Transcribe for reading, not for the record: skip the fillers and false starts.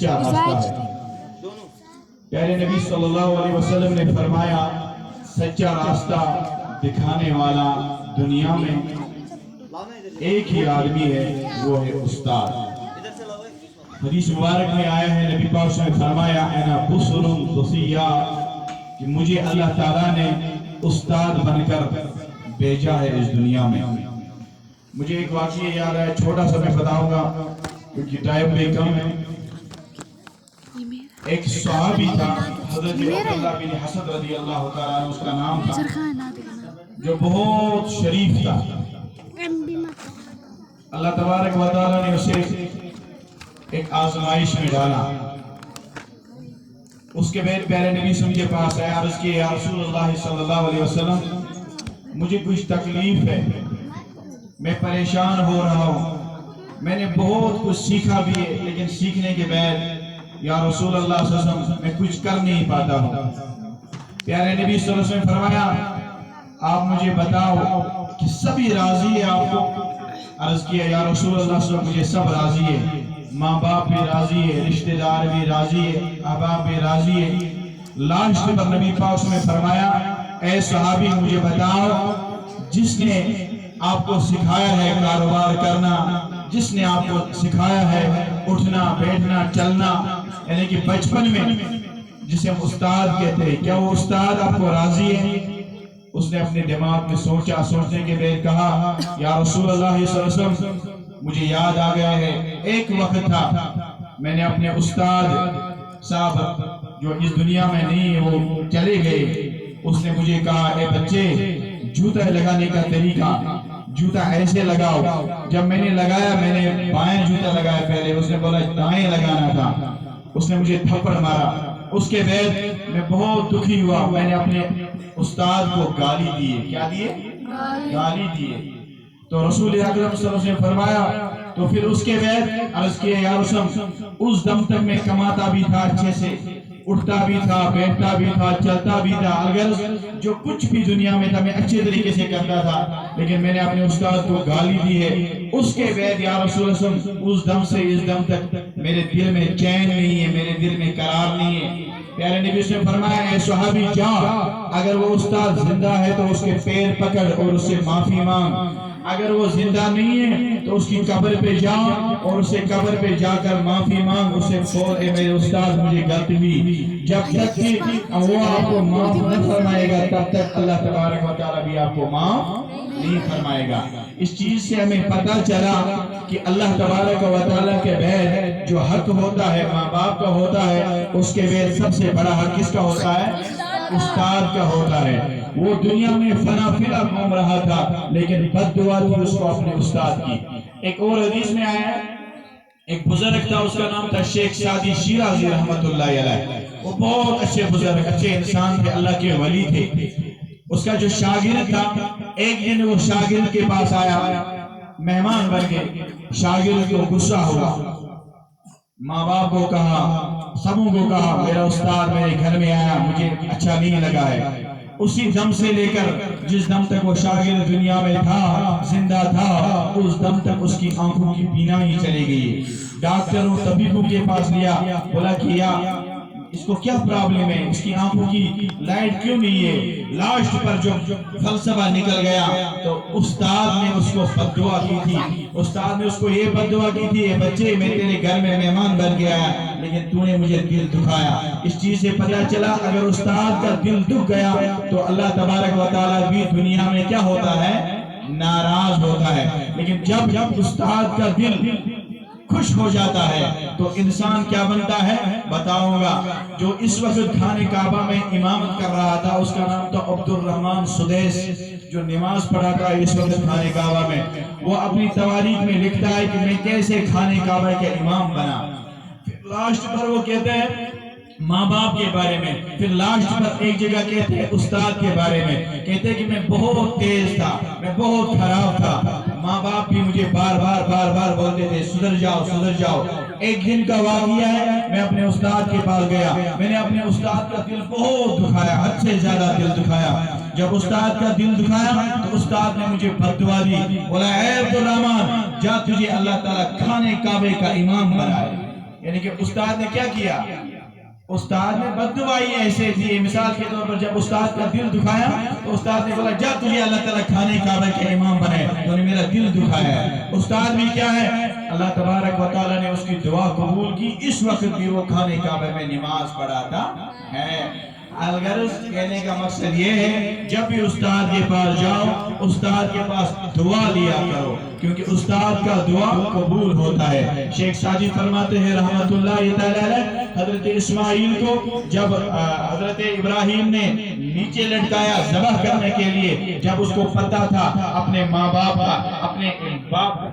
سچا راستہ ہے۔ پیارے نبی صلی اللہ علیہ وسلم نے فرمایا سچا راستہ دکھانے والا دنیا میں ایک ہی آدمی ہے، وہ ہے استاد۔ حدیث مبارک میں آیا ہے، نبی پاک نے فرمایا انا بصر بصیہ، کہ مجھے اللہ تعالیٰ نے استاد بن کر بھیجا ہے اس دنیا میں۔ مجھے ایک واقعہ یاد ہے، چھوٹا سا میں بتاؤں گا کیونکہ ٹائم بھی کم ہے۔ ایک صحابی تھا حضرت عبداللہ بن حسد رضی اللہ تعالیٰ عنہ اس کا نام تھا، جو بہت شریف تھا۔ اللہ تبارک و تعالیٰ نے اسے ایک آزمائش میں ڈالا۔ اس کے بعد پیارے نبی صلی اللہ علیہ وسلم کے پاس آیا، عرض کی یا رسول اللہ صلی اللہ علیہ وسلم مجھے کچھ تکلیف ہے، میں پریشان ہو رہا ہوں، میں نے بہت کچھ سیکھا بھی ہے لیکن سیکھنے کے بعد یا رسول اللہ صلی اللہ علیہ وسلم میں کچھ کر نہیں پاتا ہوں۔ پیارے نبی صلی اللہ علیہ وسلم فرمایا آپ مجھے بتاؤ کہ سبھی راضی ہے آپ کو؟ عرض کیا یا رسول اللہ صلی اللہ علیہ وسلم مجھے سب راضی ہے، ماں باپ بھی راضی ہے، رشتہ دار بھی راضی ہے، احباب بھی راضی ہے۔ لاسٹ پر نبی پاک نے فرمایا اے صحابی مجھے بتاؤ جس نے آپ کو سکھایا ہے کاروبار کرنا، جس نے آپ کو سکھایا ہے اٹھنا بیٹھنا چلنا، یعنی کہ بچپن میں جسے ہم استاد کہتے ہیں، کیا وہ استاد آپ کو راضی ہے؟ اس نے اپنے دماغ میں سوچا، سوچنے کے بعد کہا یا رسول اللہ صلی اللہ علیہ وسلم مجھے یاد آ گیا ہے، ایک وقت تھا میں نے اپنے استاد صاحب جو اس دنیا میں نہیں وہ چلے گئے، اس نے مجھے کہا اے بچے جوتا لگانے کا طریقہ، جوتا ایسے لگاؤ۔ جب میں نے لگایا، میں نے بائیں جوتا لگایا پہلے، اس نے بولا دائیں لگانا تھا، اس نے مجھے تھپڑ مارا۔ اس کے بعد میں بہت دکھی ہوا، میں نے اپنے استاد کو گالی دیے۔ کیا دیے؟ گالی دیے۔ تو رسول اکرم صلی اللہ علیہ وسلم نے فرمایا تو پھر اس کے بعد عرض کیا یا رسول اللہ اس دم تک میں کماتا بھی تھا، اچھے سے اٹھتا بھی تھا، بیٹھتا بھی تھا، چلتا بھی تھا، اگر جو کچھ بھی دنیا میں تھا میں اچھے طریقے سے کرتا تھا، لیکن میں نے اپنے استاد کو گالی دی ہے۔ اس کے بعد یا رسول اللہ صلی اللہ علیہ وسلم اس دم سے اس دم تک میرے دل میں چین نہیں ہے، میرے دل میں قرار نہیں ہے۔ پیارے نبی سے فرمایا اے صحابی جا، اگر وہ استاد زندہ ہے تو اس کے پیر پکڑ اور اس سے معافی مانگ، اگر وہ زندہ نہیں ہے تو اس کی قبر پہ جا اور اسے قبر پہ جا کر معافی مانگ، اسے بول اے میرے استاد مجھے غلطی ہوئی۔ جب تک کہ وہ آپ کو معاف نہ فرمائے گا تب تک اللہ تبارک و تعالیٰ بھی آپ کو معاف نہیں فرمائے گا۔ اس چیز سے ہمیں پتہ چلا کہ اللہ تبارک و تعالیٰ کے بعد جو حق ہوتا ہے ماں باپ کا ہوتا ہے، اس کے بعد سب سے بڑا حق کس کا ہوتا ہے؟ استاد کا ہوتا ہے۔ وہ دنیا میں فنا فنا گھوم رہا تھا لیکن بد دعا تھی اس کو اپنے استاد کی۔ ایک اور حدیث میں آیا ہے، ایک بزرگ تھا، اس کا نام تھا شیخ سعدی شیرازی رحمت اللہ علیہ۔ وہ بہت اچھے بزرگ، اچھے انسان تھے، اللہ کے ولی تھے۔ اس کا جو شاگرد تھا، ایک دن وہ شاگرد کے پاس آیا، مہمان بن کے، شاگرد کو غصہ ہوا، ماں باپ کو کہا، سبوں کو کہا میرا استاد میرے گھر میں آیا، مجھے اچھا نہیں لگا ہے۔ اسی دم سے لے کر جس دم تک وہ شاگرد دنیا میں تھا، زندہ تھا، اس دم تک اس کی آنکھوں کی بینائی چلی گئی۔ ڈاکٹروں طبیبوں کے پاس لیا، بولا کہ یا اس کو کیا پرابلم ہے، اس کی آنکھوں کی لائٹ کیوں نہیں ہے؟ لاسٹ پر جو فلسفہ نکل گیا تو استاد نے اس کو بد دعا کی تھی۔ استاد نے اس کو یہ بد دعا کی تھی اے بچے میں تیرے گھر میں مہمان بن گیا لیکن تو نے مجھے دل دکھایا۔ اس چیز سے پتہ چلا اگر استاد کا دل دکھ گیا تو اللہ تبارک و تعالیٰ بھی دنیا میں کیا ہوتا ہے؟ ناراض ہوتا ہے۔ لیکن جب استاد کا دل خوش ہو جاتا ہے تو انسان کیا بنتا ہے بتاؤں گا۔ جو اس وقت خانہ کعبہ میں امامت کر رہا تھا اس کا نام تھا عبد الرحمن سدیس، جو نماز پڑھاتا ہے اس وقت خانہ کعبہ میں، وہ اپنی تواریخ میں لکھتا ہے کہ میں کیسے خانہ کعبہ کے امام بنا۔ پھر لاسٹ پر وہ کہتے ہیں ماں باپ کے بارے میں، پھر لاسٹ پر ایک جگہ کہتے ہیں استاد کے بارے میں، کہتے ہیں کہ میں بہت تیز تھا، میں بہت خراب تھا، ماں باپ بھی مجھے بار بار بولتے تھے سدھر جاؤ سدھر جاؤ۔ ایک دن کا واقعہ ہے، میں اپنے استاد کے پاس گیا، میں نے اپنے استاد کا دل بہت دکھایا، حد سے زیادہ دل دکھایا۔ جب استاد کا دل دکھایا تو استاد نے مجھے بد دعا دی، بولا اے عبد الرحمن جا تجھے اللہ تعالیٰ خانہ کعبہ کا امام بنائے۔ یعنی کہ استاد نے کیا کیا؟ استاد نے بددعائی ایسے دی. مثال کے طور پر جب استاد کا دل دکھایا تو استاد نے بولا جا تجھے اللہ تعالیٰ کھانے کعبہ کے امام بنائے، تو نے میرا دل دکھایا ہے. استاد بھی کیا ہے؟ اللہ تبارک و تعالیٰ نے اس کی دعا قبول کی، اس وقت بھی وہ کھانے کعبہ میں نماز پڑھاتا ہے. الغرض کہنے کا مقصد یہ ہے جب بھی استاد کے پاس جاؤ استاد کے پاس دعا لیا کرو، کیونکہ استاد کا دعا قبول ہوتا ہے. شیخ ساجد فرماتے ہیں رحمت اللہ تعالی علیہ، حضرت اسماعیل کو جب حضرت ابراہیم نے نیچے لٹکایا ذبح کرنے کے لیے، جب اس کو پتہ تھا اپنے ماں باپ کا، اپنے باپ